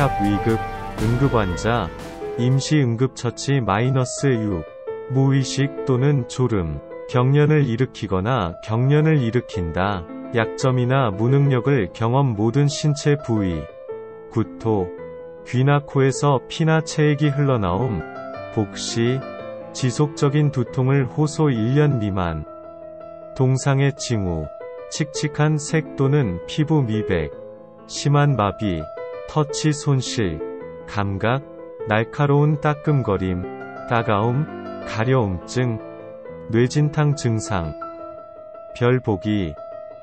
샵 위급, 응급환자, 임시응급처치 -6, 무의식 또는 졸음, 경련을 일으키거나 경련을 일으킨다. 약점이나 무능력을 경험 모든 신체 부위. 구토, 귀나 코에서 피나 체액이 흘러나옴. 복시, 지속적인 두통을 호소 1년 미만. 동상의 징후, 칙칙한 색 또는 피부 미백, 심한 마비, 터치 손실, 감각, 날카로운 따끔거림, 따가움, 가려움증, 뇌진탕 증상. 별보기,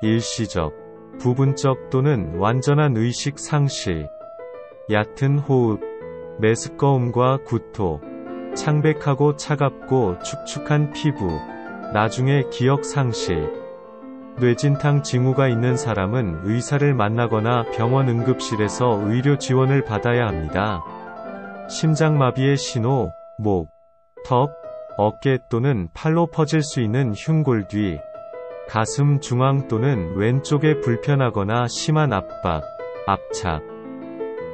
일시적, 부분적 또는 완전한 의식 상실, 얕은 호흡, 메스꺼움과 구토, 창백하고 차갑고 축축한 피부, 나중에 기억 상실. 뇌진탕 징후가 있는 사람은 의사를 만나거나 병원 응급실에서 의료 지원을 받아야 합니다. 심장마비의 신호, 목, 턱, 어깨 또는 팔로 퍼질 수 있는 흉골 뒤, 가슴 중앙 또는 왼쪽에 불편하거나 심한 압박, 압착,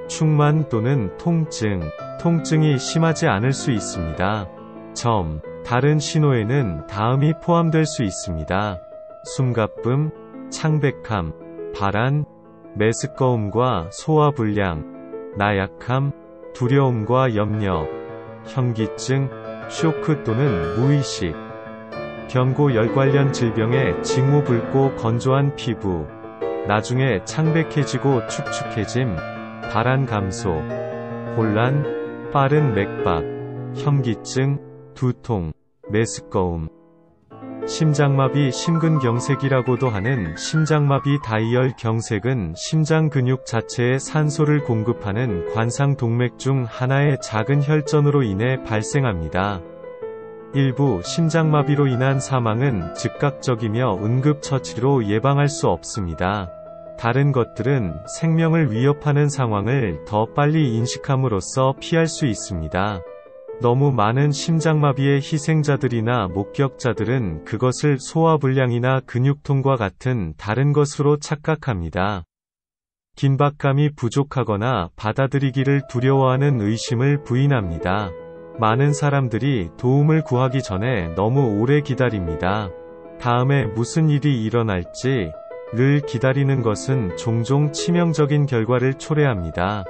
충만 또는 통증, 통증이 심하지 않을 수 있습니다. 점, 다른 신호에는 다음이 포함될 수 있습니다. 숨가쁨, 창백함, 발한, 메스꺼움과 소화불량, 나약함, 두려움과 염려, 현기증, 쇼크 또는 무의식. 경고열 관련 질병의 징후 붉고 건조한 피부, 나중에 창백해지고 축축해짐, 발한 감소, 혼란, 빠른 맥박, 현기증, 두통, 메스꺼움. 심장마비 심근경색이라고도 하는 심장마비 다이얼 경색은 심장 근육 자체에 산소를 공급하는 관상동맥 중 하나의 작은 혈전으로 인해 발생합니다. 일부 심장마비로 인한 사망은 즉각적이며 응급처치로 예방할 수 없습니다. 다른 것들은 생명을 위협하는 상황을 더 빨리 인식함으로써 피할 수 있습니다. 너무 많은 심장마비의 희생자들이나 목격자들은 그것을 소화불량이나 근육통과 같은 다른 것으로 착각합니다. 긴박감이 부족하거나 받아들이기를 두려워하는 의심을 부인합니다. 많은 사람들이 도움을 구하기 전에 너무 오래 기다립니다. 다음에 무슨 일이 일어날지 를 기다리는 것은 종종 치명적인 결과를 초래합니다.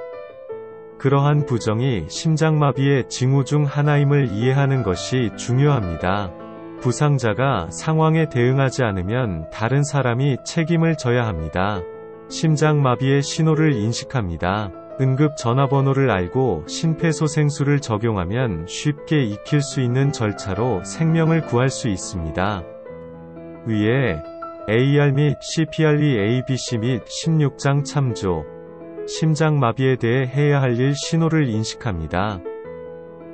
그러한 부정이 심장마비의 징후 중 하나임을 이해하는 것이 중요합니다. 부상자가 상황에 대응하지 않으면 다른 사람이 책임을 져야 합니다. 심장마비의 신호를 인식합니다. 응급 전화번호를 알고 심폐소생술을 적용하면 쉽게 익힐 수 있는 절차로 생명을 구할 수 있습니다. 위에 AR 및 CPR ABC 및 16장 참조. 심장마비에 대해 해야 할 일 신호를 인식합니다.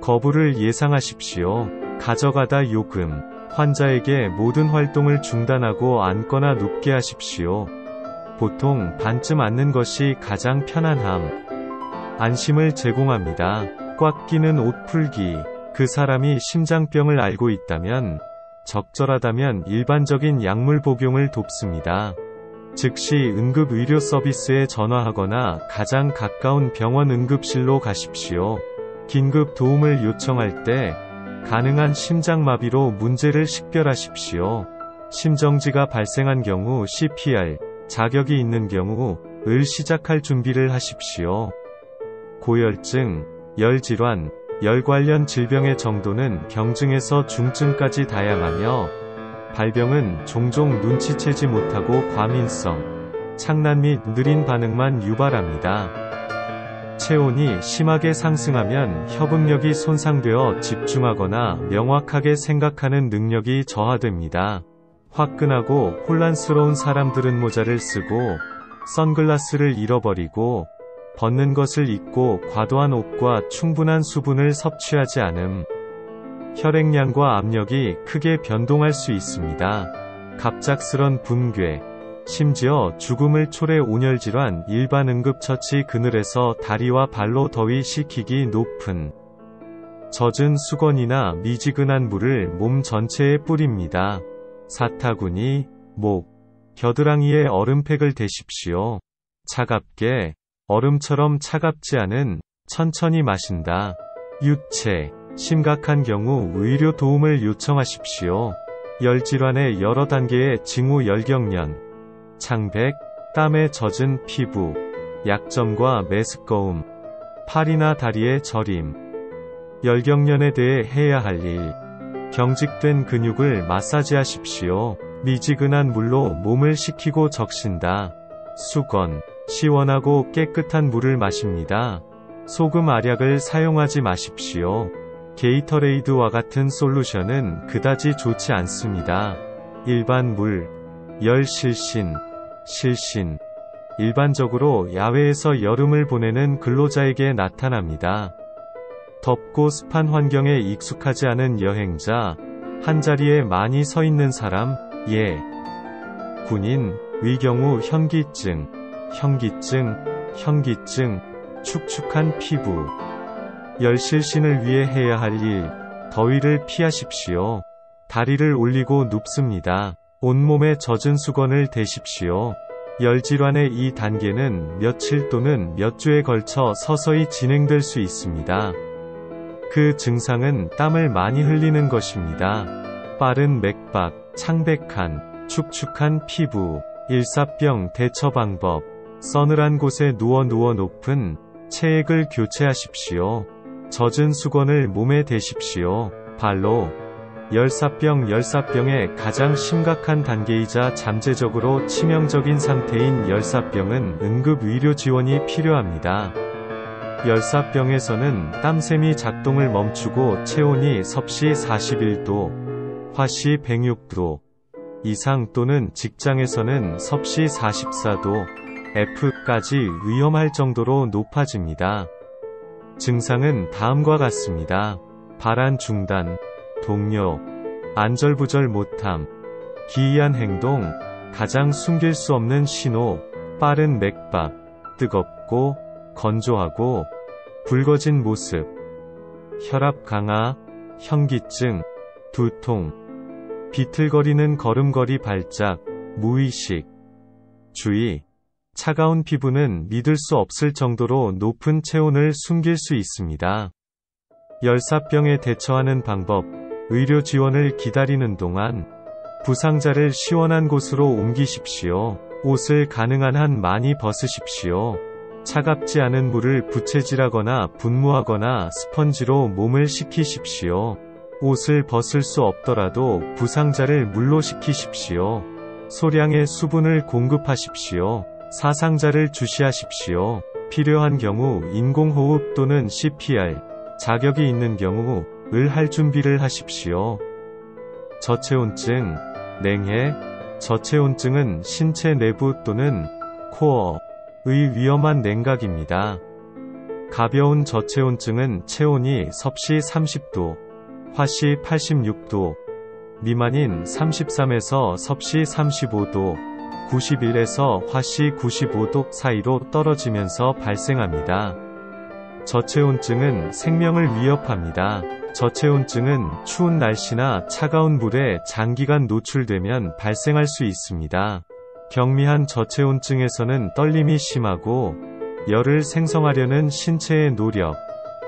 거부를 예상하십시오. 가져가다 요금. 환자에게 모든 활동을 중단하고 앉거나 눕게 하십시오. 보통 반쯤 앉는 것이 가장 편안함. 안심을 제공합니다. 꽉 끼는 옷 풀기. 그 사람이 심장병을 알고 있다면, 적절하다면 일반적인 약물 복용을 돕습니다. 즉시 응급의료 서비스에 전화하거나 가장 가까운 병원 응급실로 가십시오. 긴급 도움을 요청할 때 가능한 심장마비로 문제를 식별하십시오. 심정지가 발생한 경우 CPR, 자격이 있는 경우 을 시작할 준비를 하십시오. 고열증, 열질환, 열 관련 질병의 정도는 경증에서 중증까지 다양하며 발병은 종종 눈치채지 못하고 과민성, 창난 및 느린 반응만 유발합니다. 체온이 심하게 상승하면 협응력이 손상되어 집중하거나 명확하게 생각하는 능력이 저하됩니다. 화끈하고 혼란스러운 사람들은 모자를 쓰고 선글라스를 잃어버리고 벗는 것을 잊고 과도한 옷과 충분한 수분을 섭취하지 않음. 혈액량과 압력이 크게 변동할 수 있습니다. 갑작스런 붕괴, 심지어 죽음을 초래 온열질환 일반 응급처치 그늘에서 다리와 발로 더위 식히기 높은 젖은 수건이나 미지근한 물을 몸 전체에 뿌립니다. 사타구니, 목, 겨드랑이에 얼음팩을 대십시오. 차갑게, 얼음처럼 차갑지 않은, 천천히 마신다. 유체. 심각한 경우 의료 도움을 요청하십시오. 열질환의 여러 단계의 징후 열경련, 창백, 땀에 젖은 피부, 약점과 메스꺼움, 팔이나 다리의 저림. 열경련에 대해 해야 할 일. 경직된 근육을 마사지하십시오. 미지근한 물로 몸을 식히고 적신다. 수건. 시원하고 깨끗한 물을 마십니다. 소금 알약을 사용하지 마십시오. 게이터레이드와 같은 솔루션은 그다지 좋지 않습니다. 일반 물. 열 실신. 실신. 일반적으로 야외에서 여름을 보내는 근로자에게 나타납니다. 덥고 습한 환경에 익숙하지 않은 여행자, 한자리에 많이 서 있는 사람, 예. 군인, 의 경우 현기증, 현기증, 현기증, 축축한 피부. 열실신을 위해 해야 할 일, 더위를 피하십시오. 다리를 올리고 눕습니다. 온몸에 젖은 수건을 대십시오. 열질환의 이 단계는 며칠 또는 몇 주에 걸쳐 서서히 진행될 수 있습니다. 그 증상은 땀을 많이 흘리는 것입니다. 빠른 맥박, 창백한, 축축한 피부, 일사병 대처 방법. 서늘한 곳에 누워 높은 체액을 교체하십시오. 젖은 수건을 몸에 대십시오. 발로. 열사병의 가장 심각한 단계이자 잠재적으로 치명적인 상태인 열사병은 응급 의료 지원이 필요합니다. 열사병에서는 땀샘이 작동을 멈추고 체온이 섭씨 41도, 화씨 106도 이상 또는 직장에서는 섭씨 44도, F까지 위험할 정도로 높아집니다. 증상은 다음과 같습니다. 발한 중단, 동요, 안절부절 못함, 기이한 행동, 가장 숨길 수 없는 신호, 빠른 맥박, 뜨겁고, 건조하고, 붉어진 모습, 혈압 강화, 현기증, 두통, 비틀거리는 걸음걸이 발작, 무의식. 주의. 차가운 피부는 믿을 수 없을 정도로 높은 체온을 숨길 수 있습니다. 열사병에 대처하는 방법. 의료 지원을 기다리는 동안 부상자를 시원한 곳으로 옮기십시오. 옷을 가능한 한 많이 벗으십시오. 차갑지 않은 물을 부채질하거나 분무하거나 스펀지로 몸을 식히십시오. 옷을 벗을 수 없더라도 부상자를 물로 식히십시오. 소량의 수분을 공급하십시오. 사상자를 주시하십시오. 필요한 경우 인공호흡 또는 CPR, 자격이 있는 경우 을 할 준비를 하십시오. 저체온증, 냉해. 저체온증은 신체 내부 또는 코어의 위험한 냉각입니다. 가벼운 저체온증은 체온이 섭씨 30도, 화씨 86도 미만인 33에서 섭씨 35도, 91에서 화씨 95도 사이로 떨어지면서 발생합니다. 저체온증은 생명을 위협합니다. 저체온증은 추운 날씨나 차가운 물에 장기간 노출되면 발생할 수 있습니다. 경미한 저체온증에서는 떨림이 심하고 열을 생성하려는 신체의 노력,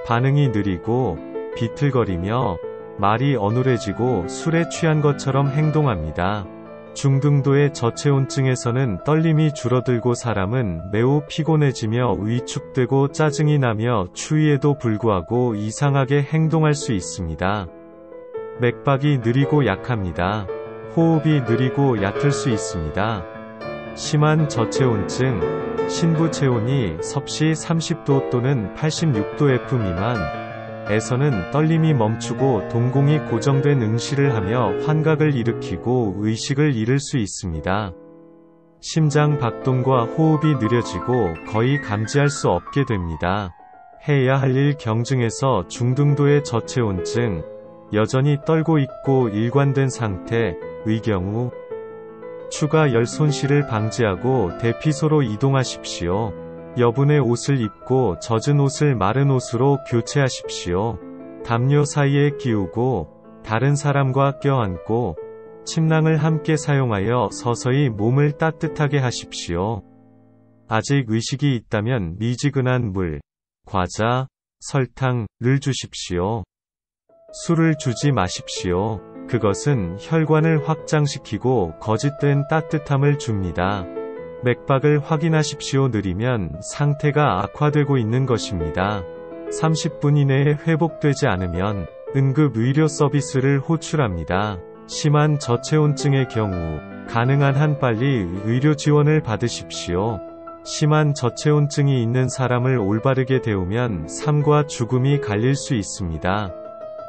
반응이 느리고 비틀거리며 말이 어눌해지고 술에 취한 것처럼 행동합니다. 중등도의 저체온증에서는 떨림이 줄어들고 사람은 매우 피곤해지며 위축되고 짜증이 나며 추위에도 불구하고 이상하게 행동할 수 있습니다. 맥박이 느리고 약합니다. 호흡이 느리고 얕을 수 있습니다. 심한 저체온증, 신부 체온이 섭씨 30도 또는 86도 F 미만 에서는 떨림이 멈추고 동공이 고정된 응시를 하며 환각을 일으키고 의식을 잃을 수 있습니다. 심장 박동과 호흡이 느려지고 거의 감지할 수 없게 됩니다. 해야 할 일 경증에서 중등도의 저체온증, 여전히 떨고 있고 일관된 상태의 경우 추가 열 손실을 방지하고 대피소로 이동하십시오. 여분의 옷을 입고 젖은 옷을 마른 옷으로 교체하십시오. 담요 사이에 끼우고 다른 사람과 껴안고 침낭을 함께 사용하여 서서히 몸을 따뜻하게 하십시오. 아직 의식이 있다면 미지근한 물, 과자, 설탕을 주십시오. 술을 주지 마십시오. 그것은 혈관을 확장시키고 거짓된 따뜻함을 줍니다. 맥박을 확인하십시오. 느리면 상태가 악화되고 있는 것입니다. 30분 이내에 회복되지 않으면 응급 의료 서비스를 호출합니다. 심한 저체온증의 경우 가능한 한 빨리 의료 지원을 받으십시오. 심한 저체온증이 있는 사람을 올바르게 데우면 삶과 죽음이 갈릴 수 있습니다.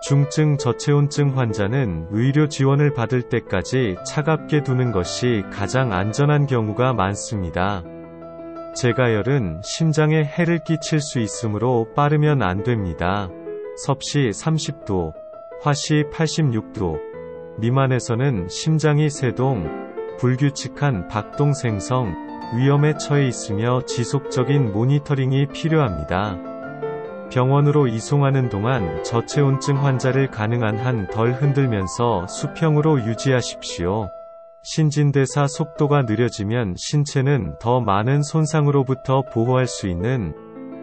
중증 저체온증 환자는 의료 지원을 받을 때까지 차갑게 두는 것이 가장 안전한 경우가 많습니다. 재가열은 심장에 해를 끼칠 수 있으므로 빠르면 안 됩니다. 섭씨 30도, 화씨 86도 미만에서는 심장이 세동, 불규칙한 박동 생성, 위험에 처해 있으며 지속적인 모니터링이 필요합니다. 병원으로 이송하는 동안 저체온증 환자를 가능한 한 덜 흔들면서 수평으로 유지하십시오. 신진대사 속도가 느려지면 신체는 더 많은 손상으로부터 보호할 수 있는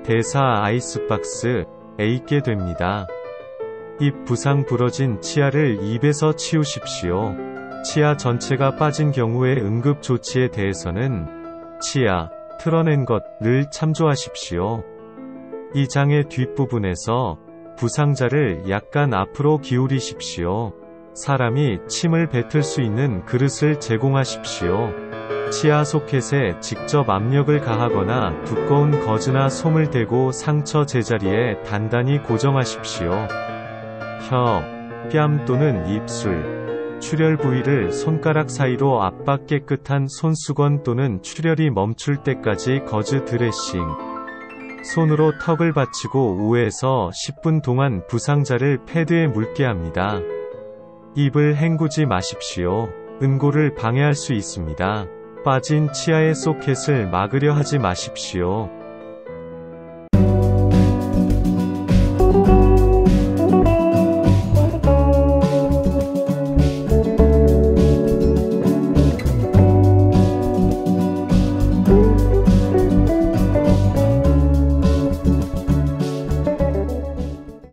대사 아이스박스에 있게 됩니다. 입 부상 부러진 치아를 입에서 치우십시오. 치아 전체가 빠진 경우의 응급 조치에 대해서는 치아, 틀어낸 것을 참조하십시오. 이 장의 뒷부분에서 부상자를 약간 앞으로 기울이십시오. 사람이 침을 뱉을 수 있는 그릇을 제공하십시오. 치아 소켓에 직접 압력을 가하거나 두꺼운 거즈나 솜을 대고 상처 제자리에 단단히 고정하십시오. 혀, 뺨 또는 입술, 출혈 부위를 손가락 사이로 압박 깨끗한 손수건 또는 출혈이 멈출 때까지 거즈 드레싱. 손으로 턱을 받치고 5에서 10분 동안 부상자를 패드에 물게 합니다. 입을 헹구지 마십시오. 응고를 방해할 수 있습니다. 빠진 치아의 소켓을 막으려 하지 마십시오.